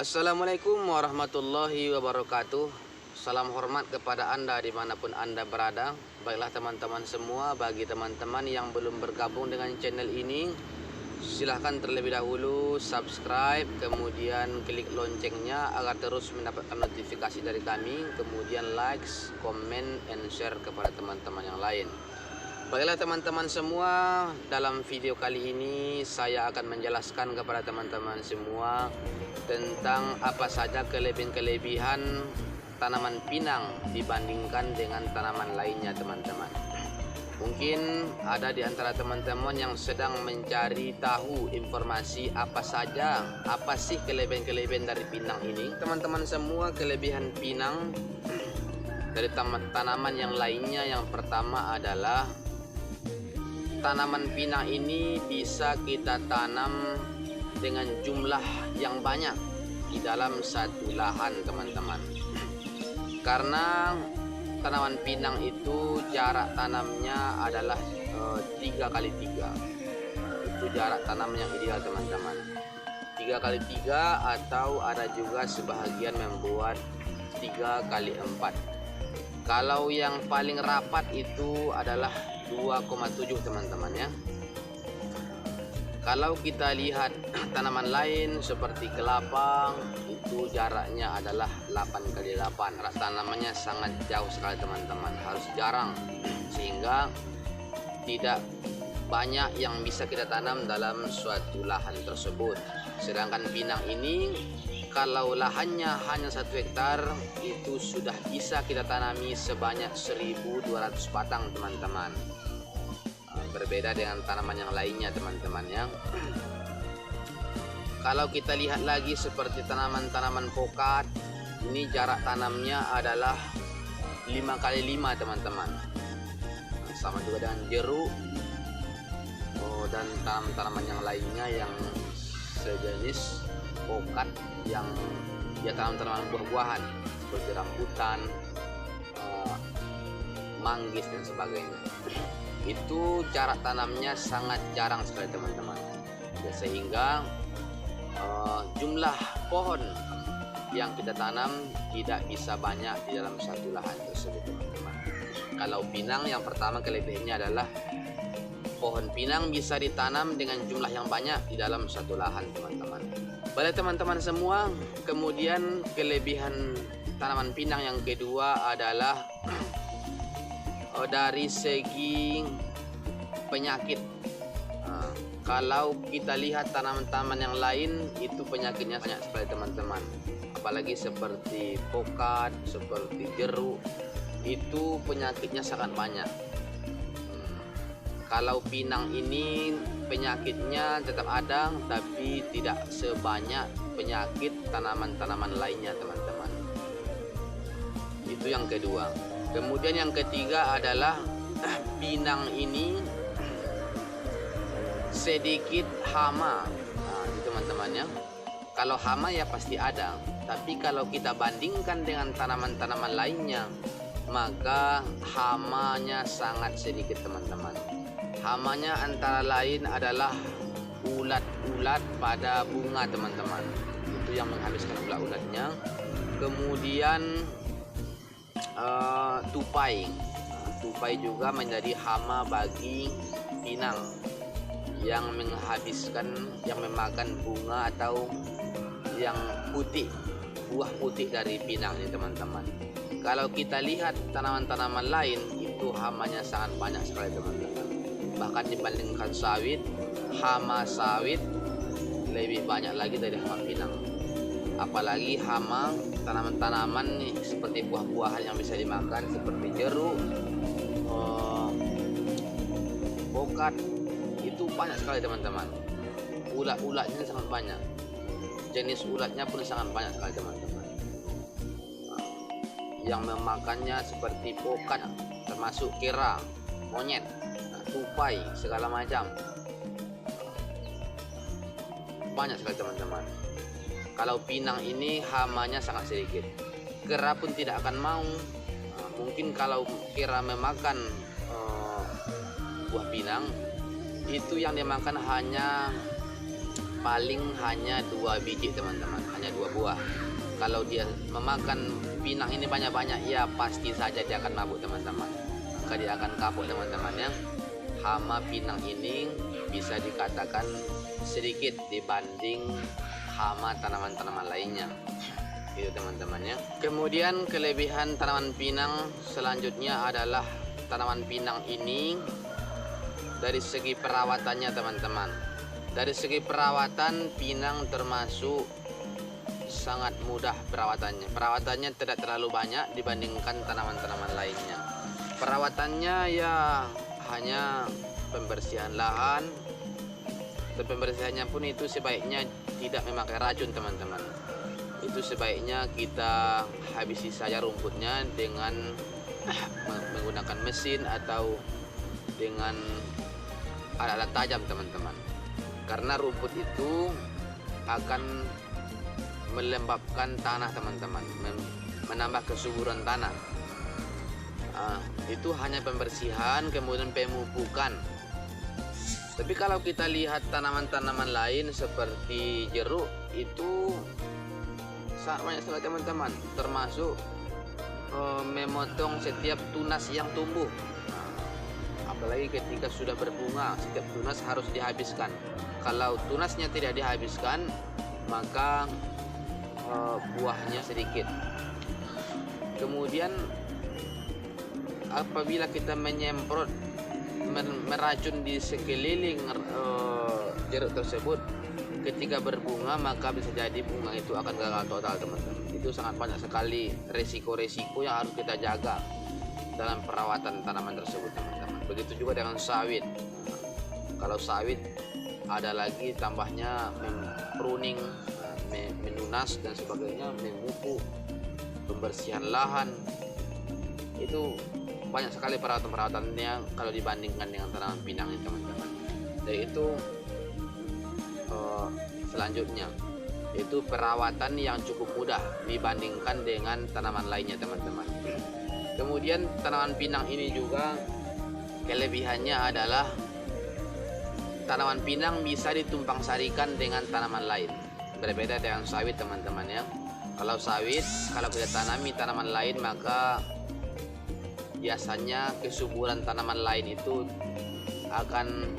Assalamualaikum warahmatullahi wabarakatuh. Salam hormat kepada Anda dimanapun Anda berada. Baiklah teman-teman semua, bagi teman-teman yang belum bergabung dengan channel ini, silahkan terlebih dahulu subscribe, kemudian klik loncengnya agar terus mendapatkan notifikasi dari kami, kemudian like, comment, and share kepada teman-teman yang lain. Baiklah teman-teman semua, dalam video kali ini saya akan menjelaskan kepada teman-teman semua tentang apa saja kelebihan-kelebihan tanaman pinang dibandingkan dengan tanaman lainnya teman-teman. Mungkin ada di antara teman-teman yang sedang mencari tahu informasi apa sih kelebihan-kelebihan dari pinang ini. Teman-teman semua, kelebihan pinang dari tanaman yang lainnya, yang pertama adalah tanaman pinang ini bisa kita tanam dengan jumlah yang banyak di dalam satu lahan teman-teman. Karena tanaman pinang itu jarak tanamnya adalah 3x3. Itu jarak tanam yang ideal teman-teman. 3x3 atau ada juga sebahagian membuat 3x4. Kalau yang paling rapat itu adalah 2,7 teman-teman ya. Kalau kita lihat tanaman lain seperti kelapa, itu jaraknya adalah 8x8. Tanamannya sangat jauh sekali teman-teman, harus jarang, sehingga tidak banyak yang bisa kita tanam dalam suatu lahan tersebut. Sedangkan pinang ini, kalau lahannya hanya 1 hektar, itu sudah bisa kita tanami sebanyak 1.200 batang teman-teman. Berbeda dengan tanaman yang lainnya teman-teman ya. Kalau kita lihat lagi seperti tanaman-tanaman pokat, ini jarak tanamnya adalah 5x5 teman-teman. Sama juga dengan jeruk dan tanaman-tanaman yang lainnya yang sejenis pokat yang dia tanam tanaman buah-buahan seperti rambutan, manggis dan sebagainya. Itu jarak tanamnya sangat jarang sekali teman-teman ya, sehingga jumlah pohon yang kita tanam tidak bisa banyak di dalam satu lahan tersebut teman-teman. Kalau pinang, yang pertama kelebihannya adalah pohon pinang bisa ditanam dengan jumlah yang banyak di dalam satu lahan teman-teman. Baik teman-teman semua, kemudian kelebihan tanaman pinang yang kedua adalah dari segi penyakit. Kalau kita lihat tanaman-tanaman yang lain, itu penyakitnya banyak sekali teman-teman. Apalagi seperti pokat, seperti jeruk, itu penyakitnya sangat banyak. Kalau pinang ini penyakitnya tetap ada, tapi tidak sebanyak penyakit tanaman-tanaman lainnya teman-teman. Itu yang kedua. Kemudian yang ketiga adalah pinang ini sedikit hama. Teman-teman ya. Kalau hama ya pasti ada, tapi kalau kita bandingkan dengan tanaman-tanaman lainnya, maka hamanya sangat sedikit teman-teman. Hamanya antara lain adalah ulat-ulat pada bunga teman-teman. Itu yang menghabiskan ulat-ulatnya. Kemudian tupai. Tupai juga menjadi hama bagi pinang yang memakan bunga atau yang putih, buah putih dari pinang ini teman-teman. Kalau kita lihat tanaman-tanaman lain, itu hamanya sangat banyak sekali teman-teman. Bahkan dibandingkan sawit, hama sawit lebih banyak lagi dari hama pinang. Apalagi hama tanaman-tanaman nih seperti buah-buahan yang bisa dimakan seperti jeruk, pokat, itu banyak sekali teman-teman. Ulat-ulatnya sangat banyak, jenis ulatnya pun sangat banyak sekali teman-teman. Yang memakannya seperti pokat, termasuk kera, monyet, tupai, segala macam. Banyak sekali teman-teman. Kalau pinang ini hamanya sangat sedikit, kera pun tidak akan mau. Mungkin kalau kera memakan buah pinang, itu yang dimakan hanya paling hanya 2 biji teman-teman, hanya 2 buah. Kalau dia memakan pinang ini banyak-banyak, ya pasti saja dia akan mabuk teman-teman, maka dia akan kapok teman-teman ya. Hama pinang ini bisa dikatakan sedikit dibanding hama tanaman-tanaman lainnya, itu teman-teman ya. Kemudian kelebihan tanaman pinang selanjutnya adalah tanaman pinang ini dari segi perawatannya teman-teman. Dari segi perawatan, pinang termasuk sangat mudah perawatannya. Perawatannya tidak terlalu banyak dibandingkan tanaman-tanaman lainnya. Perawatannya ya hanya pembersihan lahan. Dan pembersihannya pun itu sebaiknya tidak memakai racun teman-teman. Itu sebaiknya kita habisi saja rumputnya dengan menggunakan mesin atau dengan alat-alat tajam teman-teman. Karena rumput itu akan melembabkan tanah teman-teman, menambah kesuburan tanah. Itu hanya pembersihan, kemudian pemupukan. Tapi kalau kita lihat tanaman-tanaman lain seperti jeruk, itu sangat banyak sekali teman-teman, termasuk memotong setiap tunas yang tumbuh. Apalagi ketika sudah berbunga, setiap tunas harus dihabiskan. Kalau tunasnya tidak dihabiskan, maka buahnya sedikit. Kemudian apabila kita menyemprot meracun di sekeliling jeruk tersebut, ketika berbunga maka bisa jadi bunga itu akan gagal total teman-teman. Itu sangat banyak sekali resiko-resiko yang harus kita jaga dalam perawatan tanaman tersebut teman-teman. Begitu juga dengan sawit. Kalau sawit ada lagi tambahnya pruning, menunas dan sebagainya, memupuk, pembersihan lahan. Itu banyak sekali perawatan-perawatannya kalau dibandingkan dengan tanaman pinang ini teman-teman. Dan itu selanjutnya itu perawatan yang cukup mudah dibandingkan dengan tanaman lainnya teman-teman. Kemudian tanaman pinang ini juga kelebihannya adalah tanaman pinang bisa ditumpang sarikan dengan tanaman lain. Berbeda dengan sawit teman-teman ya. Kalau sawit, kalau kita tanami tanaman lain, maka biasanya kesuburan tanaman lain itu akan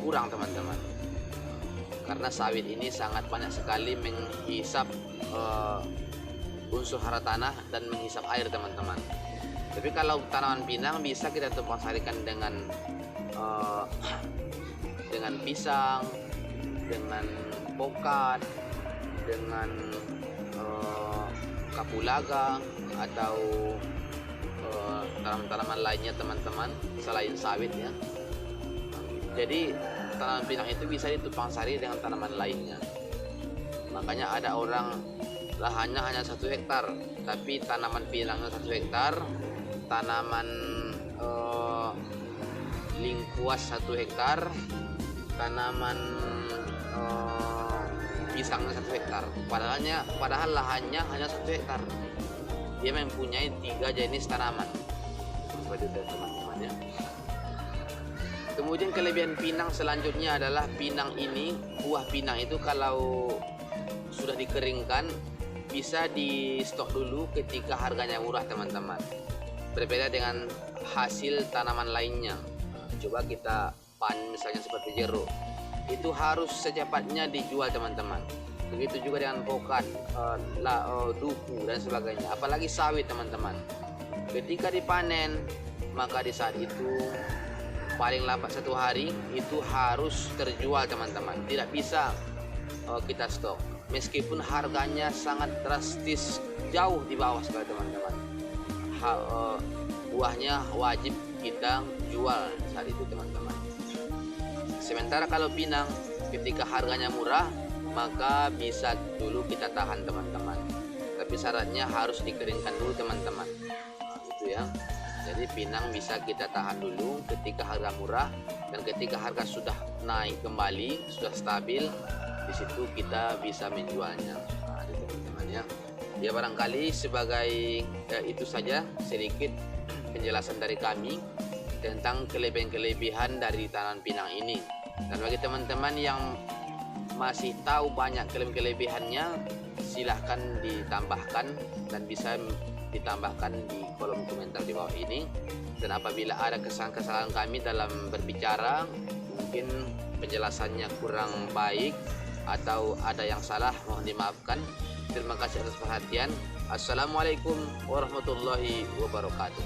kurang teman-teman. Karena sawit ini sangat banyak sekali menghisap unsur hara tanah dan menghisap air teman-teman. Tapi kalau tanaman pinang bisa kita tumpang sarikan dengan pisang, dengan pokat, dengan kapulaga atau tanaman-tanaman lainnya teman-teman selain sawit ya. Jadi tanaman pinang itu bisa ditumpang sari dengan tanaman lainnya. Makanya ada orang lahannya hanya 1 hektar, tapi tanaman pinangnya 1 hektar, tanaman lingkuas 1 hektar, tanaman pisangnya 1 hektar. Padahal lahannya hanya 1 hektar. Dia mempunyai 3 jenis tanaman. Seperti itu teman-teman ya. Kemudian kelebihan pinang selanjutnya adalah pinang ini, buah pinang itu kalau sudah dikeringkan bisa di stok dulu ketika harganya murah teman-teman. Berbeda dengan hasil tanaman lainnya. Coba kita panen misalnya seperti jeruk, itu harus secepatnya dijual teman-teman. Begitu juga dengan pokat, duku dan sebagainya. Apalagi sawit teman-teman. Ketika dipanen, maka di saat itu paling lambat 1 hari itu harus terjual teman-teman. Tidak bisa kita stok, meskipun harganya sangat drastis jauh di bawah sekali teman-teman. Buahnya wajib kita jual saat itu teman-teman. Sementara kalau pinang ketika harganya murah, maka bisa dulu kita tahan teman-teman. Tapi syaratnya harus dikeringkan dulu teman-teman. Itu ya. Jadi pinang bisa kita tahan dulu ketika harga murah, dan ketika harga sudah naik kembali, sudah stabil, di situ kita bisa menjualnya. Nah, itu teman-teman ya. Ya barangkali sebagai itu saja sedikit penjelasan dari kami tentang kelebihan-kelebihan dari tanaman pinang ini. Dan bagi teman-teman yang masih tahu banyak kelebihannya, silahkan ditambahkan dan bisa ditambahkan di kolom komentar di bawah ini. Dan apabila ada kesalahan kami dalam berbicara, mungkin penjelasannya kurang baik atau ada yang salah, mohon dimaafkan. Terima kasih atas perhatian. Assalamualaikum warahmatullahi wabarakatuh.